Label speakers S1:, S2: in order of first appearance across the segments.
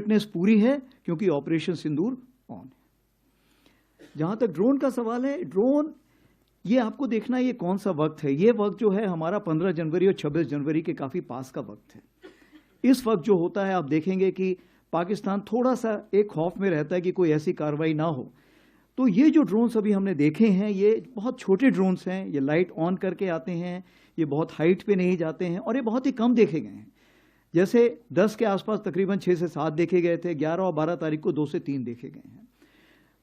S1: Fitness पूरी है क्योंकि ऑपरेशन सिंदूर ऑन है। जहां तक ड्रोन का सवाल है, ड्रोन ये आपको देखना ये कौन सा वक्त है। ये वक्त जो है हमारा 15 जनवरी और 26 जनवरी के काफी पास का वक्त है। इस वक्त जो होता है आप देखेंगे कि पाकिस्तान थोड़ा सा एक खौफ में रहता है कि कोई ऐसी कार्रवाई ना हो। तो ये जो ड्रोन्स अभी हमने देखे हैं ये बहुत छोटे ड्रोन्स हैं, ये लाइट ऑन करके आते हैं, ये बहुत हाइट पे नहीं जाते हैं और ये बहुत ही कम देखे गए हैं। जैसे 10 के आसपास तकरीबन 6 से 7 देखे गए थे, 11 और 12 तारीख को 2 से 3 देखे गए हैं।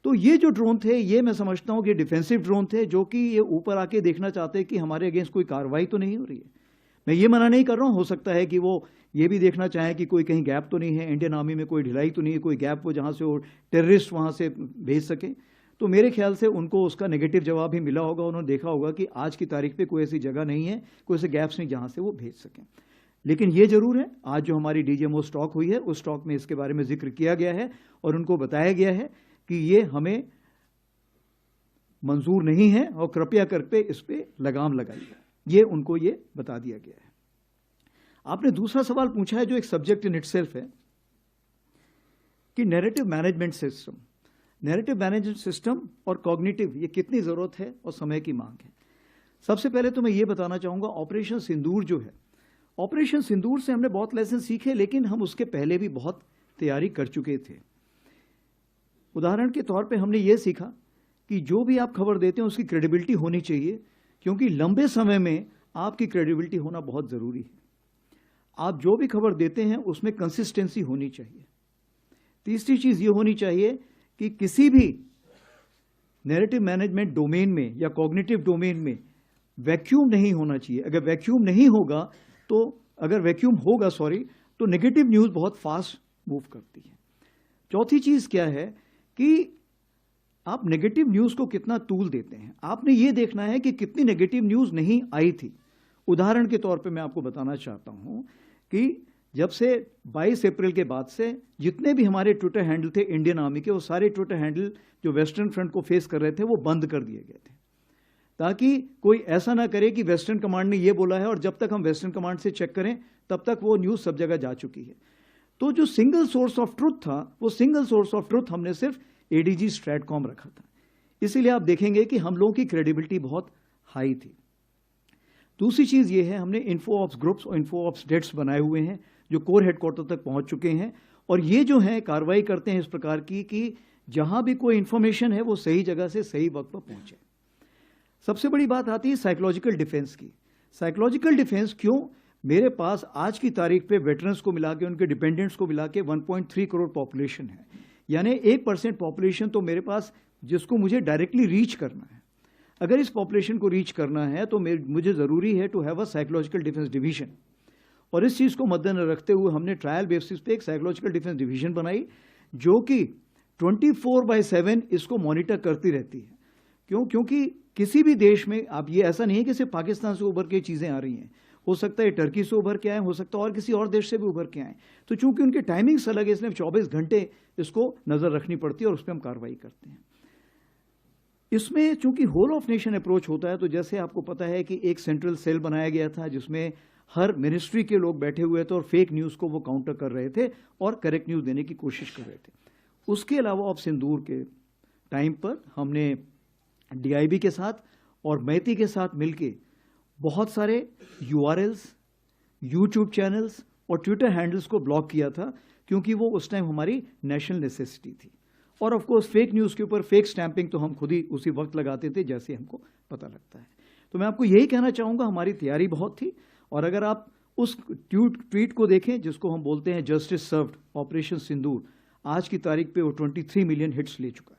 S1: तो ये जो ड्रोन थे ये मैं समझता हूं कि डिफेंसिव ड्रोन थे, जो कि ये ऊपर आके देखना चाहते हैं कि हमारे अगेंस्ट कोई कार्रवाई तो नहीं हो रही है। मैं ये मना नहीं कर रहा हूं, हो सकता है कि वो ये भी देखना चाहें कि कोई कहीं गैप तो नहीं है, इंडियन आर्मी में कोई ढिलाई तो नहीं है, कोई गैप हो जहां से वो टेररिस्ट वहां से भेज सके। तो मेरे ख्याल से उनको उसका नेगेटिव जवाब ही मिला होगा, उन्होंने देखा होगा कि आज की तारीख पे कोई ऐसी जगह नहीं है, कोई ऐसे गैप्स नहीं जहां से वो भेज सकें। लेकिन ये जरूर है, आज जो हमारी डीजीएमओ स्टॉक हुई है उस स्टॉक में इसके बारे में जिक्र किया गया है और उनको बताया गया है कि ये हमें मंजूर नहीं है और कृपया करके इस पे लगाम लगाइए, ये उनको ये बता दिया गया है। आपने दूसरा सवाल पूछा है जो एक सब्जेक्ट इन इटसेल्फ है कि narrative management system, narrative management system और कॉग्निटिव ये कितनी जरूरत है और समय की मांग है। सबसे पहले तो मैं ये बताना चाहूंगा ऑपरेशन सिंदूर जो है, ऑपरेशन सिंदूर से हमने बहुत लेसन सीखे, लेकिन हम उसके पहले भी बहुत तैयारी कर चुके थे। उदाहरण के तौर पे हमने ये सीखा कि जो भी आप खबर देते हैं उसकी क्रेडिबिलिटी होनी चाहिए, क्योंकि लंबे समय में आपकी क्रेडिबिलिटी होना बहुत जरूरी है। आप जो भी खबर देते हैं उसमें कंसिस्टेंसी होनी चाहिए। तीसरी चीज ये होनी चाहिए कि किसी भी नैरेटिव मैनेजमेंट डोमेन में या कॉग्निटिव डोमेन में वैक्यूम नहीं होना चाहिए। अगर वैक्यूम नहीं होगा तो तो नेगेटिव न्यूज बहुत फास्ट मूव करती है। चौथी चीज क्या है कि आप नेगेटिव न्यूज को कितना तूल देते हैं। आपने ये देखना है कि कितनी नेगेटिव न्यूज नहीं आई थी। उदाहरण के तौर पे मैं आपको बताना चाहता हूं कि जब से 22 अप्रैल के बाद से जितने भी हमारे ट्विटर हैंडल थे इंडियन आर्मी के, वो सारे ट्विटर हैंडल जो वेस्टर्न फ्रंट को फेस कर रहे थे वो बंद कर दिए गए थे, ताकि कोई ऐसा ना करे कि वेस्टर्न कमांड ने ये बोला है और जब तक हम वेस्टर्न कमांड से चेक करें तब तक वो न्यूज सब जगह जा चुकी है। तो जो सिंगल सोर्स ऑफ ट्रुथ था, वो सिंगल सोर्स ऑफ ट्रुथ हमने सिर्फ एडीजी स्ट्रैटकॉम रखा था। इसीलिए आप देखेंगे कि हम लोगों की क्रेडिबिलिटी बहुत हाई थी। दूसरी चीज ये है, हमने इन्फो ऑप्स ग्रुप्स और इन्फो ऑप्स डेस्क बनाए हुए हैं जो कोर हेडक्वार्टर तक पहुंच चुके हैं, और ये जो है कार्रवाई करते हैं इस प्रकार की कि जहां भी कोई इंफॉर्मेशन है वो सही जगह से सही वक्त पर पहुंचे। सबसे बड़ी बात आती है साइकोलॉजिकल डिफेंस की। साइकोलॉजिकल डिफेंस क्यों? मेरे पास आज की तारीख पे वेटरन्स को मिला के, उनके डिपेंडेंट्स को मिला के 1.3 करोड़ पॉपुलेशन है, यानी 1% पॉपुलेशन तो मेरे पास जिसको मुझे डायरेक्टली रीच करना है। अगर इस पॉपुलेशन को रीच करना है तो मुझे जरूरी है to have a psychological defence division, और इस चीज को मद्देनजर रखते हुए हमने ट्रायल बेसिस पे एक साइकोलॉजिकल डिफेंस डिवीजन बनाई जो कि 24/7 इसको मॉनिटर करती रहती है। क्यों? क्योंकि किसी भी देश में आप ये ऐसा नहीं है कि सिर्फ पाकिस्तान से उभर के चीजें आ रही हैं, हो सकता है टर्की से उभर के आए, हो सकता है और किसी और देश से भी उभर के आए। तो चूंकि उनके टाइमिंग्स अलग है इसलिए 24 घंटे इसको नजर रखनी पड़ती है और उस पर हम कार्रवाई करते हैं। इसमें चूंकि होल ऑफ नेशन अप्रोच होता है, तो जैसे आपको पता है कि एक सेंट्रल सेल बनाया गया था जिसमें हर मिनिस्ट्री के लोग बैठे हुए थे और फेक न्यूज को वो काउंटर कर रहे थे और करेक्ट न्यूज देने की कोशिश कर रहे थे। उसके अलावा ऑफ सिंदूर के टाइम पर हमने डीआईबी के साथ और मैती के साथ मिलके बहुत सारे यूआरएल्स, यूट्यूब चैनल्स और ट्विटर हैंडल्स को ब्लॉक किया था, क्योंकि वो उस टाइम हमारी नेशनल नेसेसिटी थी। और ऑफ कोर्स फेक न्यूज के ऊपर फेक स्टैंपिंग तो हम खुद ही उसी वक्त लगाते थे जैसे हमको पता लगता है। तो मैं आपको यही कहना चाहूंगा, हमारी तैयारी बहुत थी, और अगर आप उस ट्वीट को देखें जिसको हम बोलते हैं जस्टिस सर्व्ड ऑपरेशन सिंदूर, आज की तारीख पे वो 23 मिलियन हिट्स ले चुका है।